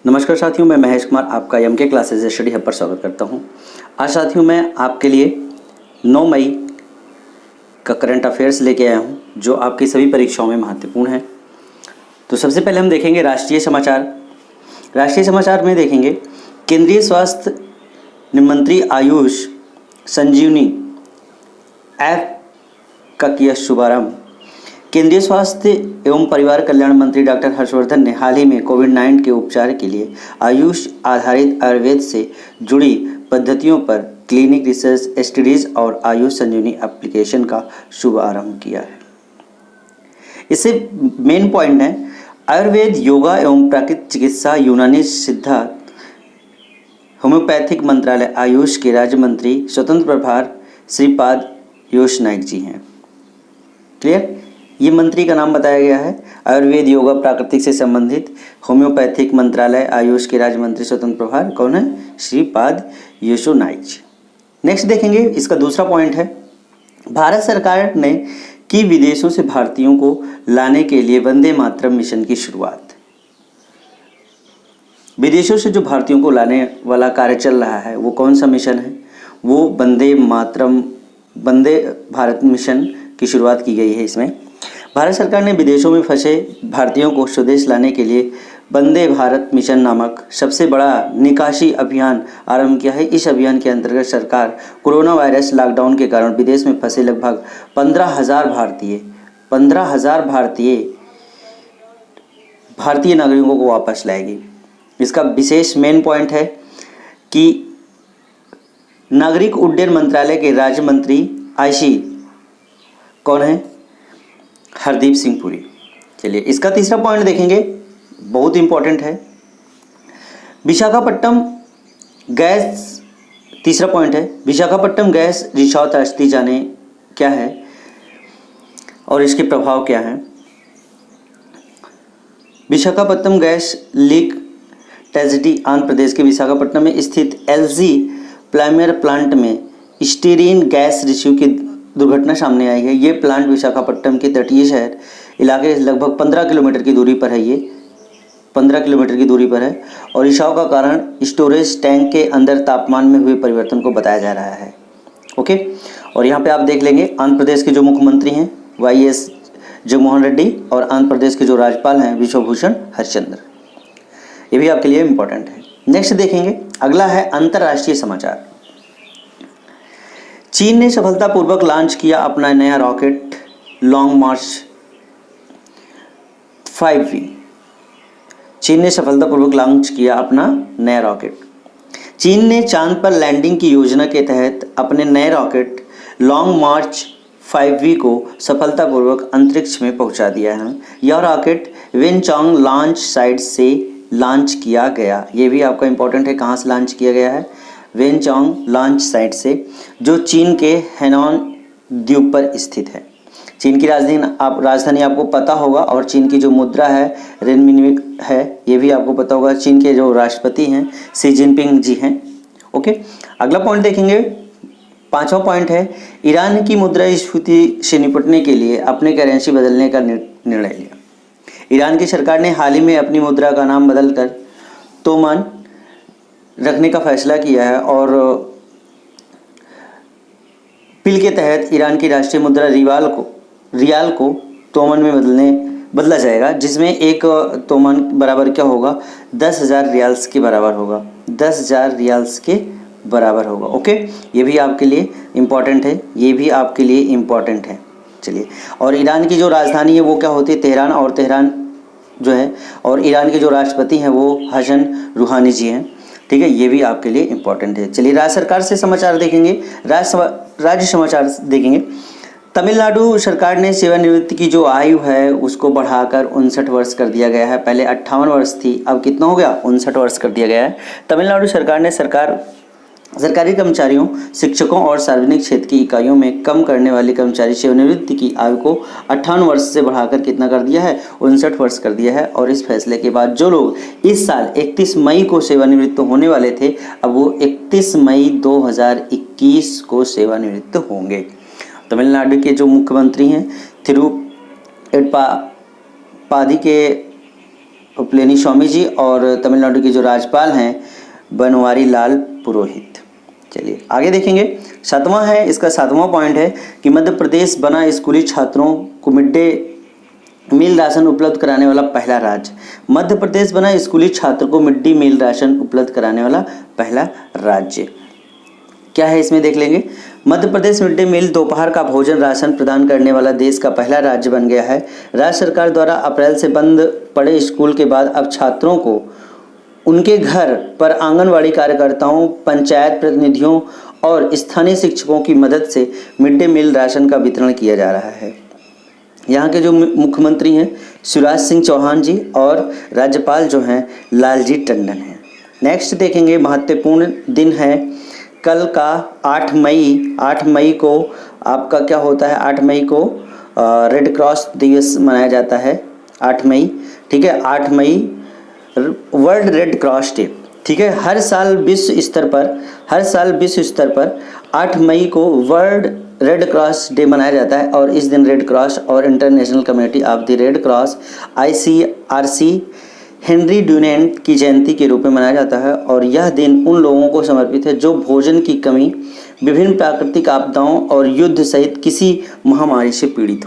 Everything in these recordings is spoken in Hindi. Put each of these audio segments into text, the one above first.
नमस्कार साथियों, मैं महेश कुमार आपका एमके क्लासेज स्टडी हब पर स्वागत करता हूं। आज साथियों मैं आपके लिए 9 मई का करंट अफेयर्स लेके आया हूं जो आपकी सभी परीक्षाओं में महत्वपूर्ण है। तो सबसे पहले हम देखेंगे राष्ट्रीय समाचार। राष्ट्रीय समाचार में देखेंगे केंद्रीय स्वास्थ्य मंत्री आयुष संजीवनी ऐप का किया शुभारंभ। केंद्रीय स्वास्थ्य एवं परिवार कल्याण मंत्री डॉक्टर हर्षवर्धन ने हाल ही में कोविड-19 के उपचार के लिए आयुष आधारित आयुर्वेद से जुड़ी पद्धतियों पर क्लिनिक रिसर्च स्टडीज और आयुष संजीवनी एप्लीकेशन का शुभारंभ किया है। इससे मेन पॉइंट है आयुर्वेद, योगा एवं प्राकृतिक चिकित्सा, यूनानी सिद्धा, होम्योपैथिक मंत्रालय आयुष के राज्य मंत्री स्वतंत्र प्रभार श्रीपाद योश नाइक जी हैं। क्लियर? ये मंत्री का नाम बताया गया है। आयुर्वेद, योगा, प्राकृतिक से संबंधित होम्योपैथिक मंत्रालय आयुष के राज्य मंत्री स्वतंत्र प्रभार कौन है? श्रीपाद येशो नाइक जी। नेक्स्ट देखेंगे, इसका दूसरा पॉइंट है भारत सरकार ने की विदेशों से भारतीयों को लाने के लिए वंदे मातरम मिशन की शुरुआत। विदेशों से जो भारतीयों को लाने वाला कार्य चल रहा है वो कौन सा मिशन है? वो वंदे मातरम, वंदे भारत मिशन की शुरुआत की गई है। इसमें भारत सरकार ने विदेशों में फंसे भारतीयों को स्वदेश लाने के लिए वंदे भारत मिशन नामक सबसे बड़ा निकासी अभियान आरंभ किया है। इस अभियान के अंतर्गत सरकार कोरोना वायरस लॉकडाउन के कारण विदेश में फंसे लगभग 15,000 भारतीय नागरिकों को वापस लाएगी। इसका विशेष मेन पॉइंट है कि नागरिक उड्डयन मंत्रालय के राज्य मंत्री आईसी कौन है? हरदीप सिंह पुरी। चलिए इसका तीसरा पॉइंट देखेंगे, बहुत इंपॉर्टेंट है। विशाखापट्टनम गैस, तीसरा पॉइंट है विशाखापट्टनम गैस रिसाव त्रासदी जाने क्या है और इसके प्रभाव क्या हैं। Visakhapatnam gas leak tragedy Andhra Pradesh के विशाखापट्टनम में स्थित एलजी प्राइमरी प्लांट में स्टीरीन गैस रिसाव की दुर्घटना सामने आई है। ये प्लांट विशाखापट्टनम के तटीय शहर इलाके से लगभग 15 किलोमीटर की दूरी पर है। ये 15 किलोमीटर की दूरी पर है और रिसाव का कारण स्टोरेज टैंक के अंदर तापमान में हुए परिवर्तन को बताया जा रहा है। ओके, और यहाँ पे आप देख लेंगे आंध्र प्रदेश के जो मुख्यमंत्री हैं वाईएस जगनमोहन रेड्डी और आंध्र प्रदेश के जो राज्यपाल हैं विश्वभूषण हरिचंद्र। ये भी आपके लिए इम्पोर्टेंट है। नेक्स्ट देखेंगे, अगला है अंतर्राष्ट्रीय समाचार। चीन ने सफलतापूर्वक लॉन्च किया अपना नया रॉकेट लॉन्ग मार्च 5V। चीन ने सफलतापूर्वक लॉन्च किया अपना नया रॉकेट। चीन ने चांद पर लैंडिंग की योजना के तहत अपने नए रॉकेट लॉन्ग मार्च 5V को सफलतापूर्वक अंतरिक्ष में पहुंचा दिया है। यह रॉकेट वेनचोंग लॉन्च साइट से लॉन्च किया गया। ये भी आपका इंपॉर्टेंट है, कहाँ से लॉन्च किया गया है? वेनचोंग लॉन्च साइट से, जो चीन के हैनॉन द्वीप पर स्थित है। चीन की राजधानी आपको पता होगा और चीन की जो मुद्रा है रेनमिनविक है, ये भी आपको पता होगा। चीन के जो राष्ट्रपति हैं शी जिनपिंग जी हैं। ओके, अगला पॉइंट देखेंगे, पांचवा पॉइंट है ईरान की मुद्रास्फीति से निपटने के लिए अपने करेंसी बदलने का निर्णय लिया। ईरान की सरकार ने हाल ही में अपनी मुद्रा का नाम बदलकर तोमान रखने का फैसला किया है और बिल के तहत ईरान की राष्ट्रीय मुद्रा रियाल को तोमन में बदला जाएगा, जिसमें एक तोमन बराबर क्या होगा? 10,000 रियाल्स के बराबर होगा। 10,000 रियाल्स के बराबर होगा। ओके, ये भी आपके लिए इम्पॉर्टेंट है, ये भी आपके लिए इम्पॉर्टेंट है। चलिए, और ईरान की जो राजधानी है वो क्या होती है? तेहरान। और तेहरान जो है, और ईरान के जो राष्ट्रपति हैं वो हसन रूहानी जी हैं। ठीक है, ये भी आपके लिए इम्पोर्टेंट है। चलिए राज्य सरकार से समाचार देखेंगे, राज्य समाचार देखेंगे। तमिलनाडु सरकार ने सेवानिवृत्ति की जो आयु है उसको बढ़ाकर 59 वर्ष कर दिया गया है। पहले 58 वर्ष थी, अब कितना हो गया? 59 वर्ष कर दिया गया है। तमिलनाडु सरकार ने सरकारी कर्मचारियों, शिक्षकों और सार्वजनिक क्षेत्र की इकाइयों में काम करने वाले कर्मचारी सेवानिवृत्ति की आयु को 58 वर्ष से बढ़ाकर कितना कर दिया है? 59 वर्ष कर दिया है। और इस फैसले के बाद जो लोग इस साल 31 मई को सेवानिवृत्त होने वाले थे, अब वो 31 मई 2021 को सेवानिवृत्त होंगे। तमिलनाडु के जो मुख्यमंत्री हैं थिरुएडप्पाडी के पलानी स्वामी जी और तमिलनाडु के जो राज्यपाल हैं बनवारी लाल पुरोहित। चलिए आगे देखेंगे। 7वां है, इसका 7वां पॉइंट है कि मध्य प्रदेश बना स्कूली छात्रों को मिड डे मील राशन उपलब्ध कराने वाला पहला राज्य। मध्य प्रदेश बना स्कूली छात्र को मिड डे मील राशन उपलब्ध कराने वाला पहला राज्य क्या है, इसमें देख लेंगे। Madhya Pradesh mid day meal दोपहर का भोजन राशन प्रदान करने वाला देश का पहला राज्य बन गया है। राज्य सरकार द्वारा अप्रैल से बंद पड़े स्कूल के बाद अब छात्रों को उनके घर पर आंगनवाड़ी कार्यकर्ताओं, पंचायत प्रतिनिधियों और स्थानीय शिक्षकों की मदद से मिड डे मील राशन का वितरण किया जा रहा है। यहाँ के जो मुख्यमंत्री हैं शिवराज सिंह चौहान जी और राज्यपाल जो हैं लालजी टंडन हैं। नेक्स्ट देखेंगे, महत्वपूर्ण दिन है कल का 8 मई को आपका क्या होता है, 8 मई को रेड क्रॉस दिवस मनाया जाता है। 8 मई, ठीक है, 8 मई वर्ल्ड रेड क्रॉस डे, ठीक है। हर साल विश्व स्तर पर 8 मई को वर्ल्ड रेड क्रॉस डे मनाया जाता है और इस दिन रेड क्रॉस और international committee of the red cross ICRC Henry Dunant की जयंती के रूप में मनाया जाता है और यह दिन उन लोगों को समर्पित है जो भोजन की कमी, विभिन्न प्राकृतिक आपदाओं और युद्ध सहित किसी महामारी से पीड़ित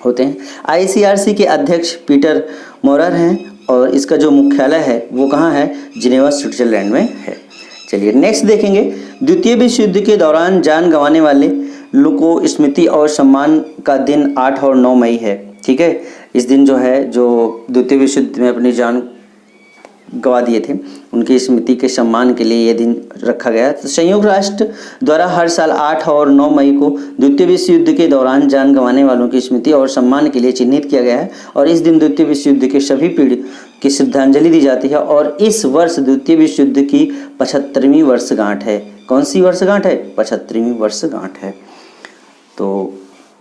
होते हैं। ICRC के अध्यक्ष पीटर मोरर हैं और इसका जो मुख्यालय है वो कहाँ है, जिनेवा स्विट्जरलैंड में है। चलिए नेक्स्ट देखेंगे, द्वितीय विश्व युद्ध के दौरान जान गंवाने वाले लोगों को स्मृति और सम्मान का दिन 8 और 9 मई है, ठीक है। इस दिन जो है जो द्वितीय विश्व युद्ध में अपनी जान गंवा दिए थे उनकी स्मृति के सम्मान के लिए यह दिन रखा गया। तो संयुक्त राष्ट्र द्वारा हर साल 8 और 9 मई को द्वितीय विश्व युद्ध के दौरान जान गंवाने वालों की स्मृति और सम्मान के लिए चिन्हित किया गया है और इस दिन द्वितीय विश्व युद्ध के सभी पीड़ित की श्रद्धांजलि दी जाती है और इस वर्ष द्वितीय विश्व युद्ध की 75वीं वर्षगांठ है। कौन सी वर्षगांठ है, 75वीं वर्षगांठ है। तो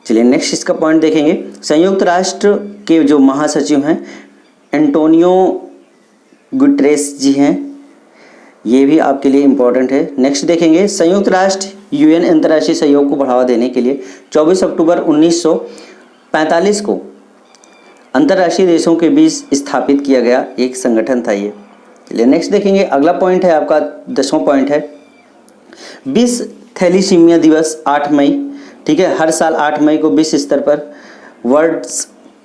चलिए नेक्स्ट इसका पॉइंट देखेंगे। संयुक्त राष्ट्र के जो महासचिव हैं एंटोनियो गुटेरेस जी हैं, ये भी आपके लिए इम्पोर्टेंट है। नेक्स्ट देखेंगे, संयुक्त राष्ट्र UN अंतर्राष्ट्रीय सहयोग को बढ़ावा देने के लिए 24 अक्टूबर 1945 को अंतर्राष्ट्रीय देशों के बीच स्थापित किया गया एक संगठन था ये। चलिए नेक्स्ट देखेंगे, अगला पॉइंट है आपका 10वां पॉइंट है विश्व थैलीसीमिया दिवस 8 मई, ठीक है। हर साल 8 मई को विश्व स्तर पर वर्ल्ड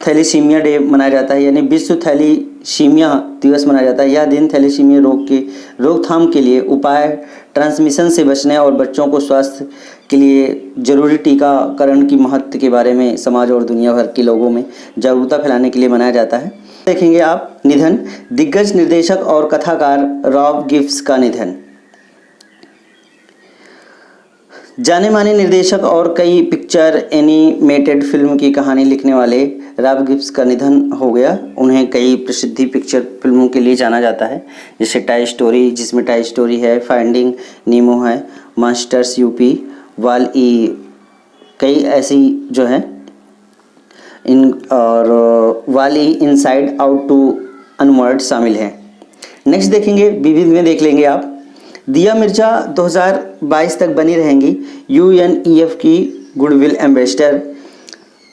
थैलीसीमिया डे मनाया जाता है, यानी विश्व थैलीसीमिया दिवस मनाया जाता है। यह दिन थैलीसीमिया रोग की रोकथाम के लिए उपाय, ट्रांसमिशन से बचने और बच्चों को स्वास्थ्य के लिए जरूरी टीकाकरण की महत्व के बारे में समाज और दुनिया भर के लोगों में जागरूकता फैलाने के लिए मनाया जाता है। देखेंगे आप, निधन, दिग्गज निर्देशक और कथाकार रॉब गिब्स का निधन। जाने माने निर्देशक और कई पिक्चर एनिमेटेड फिल्म की कहानी लिखने वाले रॉब गिब्स का निधन हो गया। उन्हें कई प्रसिद्ध पिक्चर फिल्मों के लिए जाना जाता है, जैसे टॉय स्टोरी, जिसमें टॉय स्टोरी है, फाइंडिंग नीमो है, मास्टर्स यूपी, वाल-ई, कई ऐसी जो है इन और वाल-ई, इनसाइड आउट टू अनवर्ड शामिल हैं। नेक्स्ट देखेंगे, विविध में देख लेंगे आप। दिया मिर्जा 2022 तक बनी रहेंगी UNEF की गुडविल एम्बेसडर।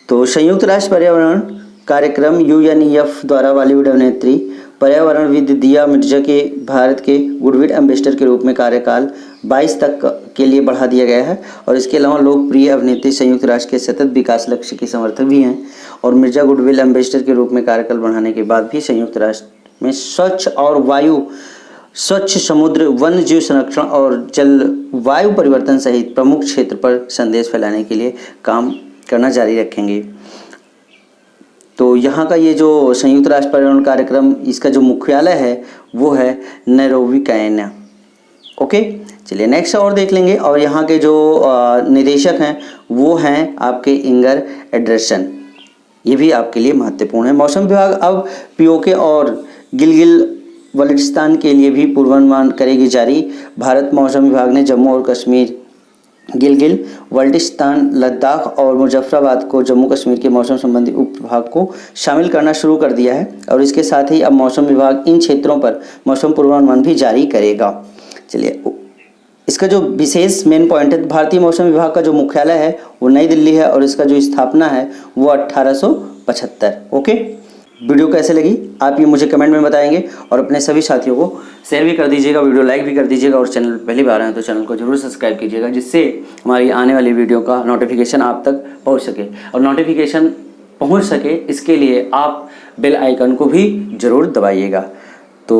तो संयुक्त राष्ट्र पर्यावरण कार्यक्रम UNEF द्वारा बॉलीवुड अभिनेत्री पर्यावरणविद दिया मिर्जा के भारत के गुडविल एम्बेसडर के रूप में कार्यकाल 22 तक के लिए बढ़ा दिया गया है और इसके अलावा लोकप्रिय अभिनेत्री संयुक्त राष्ट्र के सतत विकास लक्ष्य की समर्थक भी हैं और मिर्जा गुडविल एम्बेसडर के रूप में कार्यकाल बढ़ाने के बाद भी संयुक्त राष्ट्र में स्वच्छ और वायु, स्वच्छ समुद्र, वन्य जीव संरक्षण और जलवायु परिवर्तन सहित प्रमुख क्षेत्र पर संदेश फैलाने के लिए काम करना जारी रखेंगे। तो यहाँ का ये जो संयुक्त राष्ट्र पर्यावरण कार्यक्रम, इसका जो मुख्यालय है वो है नैरोबी, केन्या। ओके, चलिए नेक्स्ट और देख लेंगे। और यहाँ के जो निदेशक हैं वो हैं आपके इंगर एंडरसन, ये भी आपके लिए महत्वपूर्ण है। मौसम विभाग अब पीओके और गिलगित बल्टिस्तान के लिए भी पूर्वानुमान करेगी जारी। भारत मौसम विभाग ने जम्मू और कश्मीर, गिलगित बल्टिस्तान, लद्दाख और मुजफ्फराबाद को जम्मू कश्मीर के मौसम संबंधी उप विभाग को शामिल करना शुरू कर दिया है और इसके साथ ही अब मौसम विभाग इन क्षेत्रों पर मौसम पूर्वानुमान भी जारी करेगा। चलिए, इसका जो विशेष मेन पॉइंट है, भारतीय मौसम विभाग का जो मुख्यालय है वो नई दिल्ली है और इसका जो स्थापना है वो 1875। ओके, वीडियो कैसे लगी आप ये मुझे कमेंट में बताएंगे और अपने सभी साथियों को शेयर भी कर दीजिएगा, वीडियो लाइक भी कर दीजिएगा और चैनल पहली बार आए तो चैनल को जरूर सब्सक्राइब कीजिएगा, जिससे हमारी आने वाली वीडियो का नोटिफिकेशन आप तक पहुंच सके। और नोटिफिकेशन पहुंच सके इसके लिए आप बेल आइकन को भी ज़रूर दबाइएगा। तो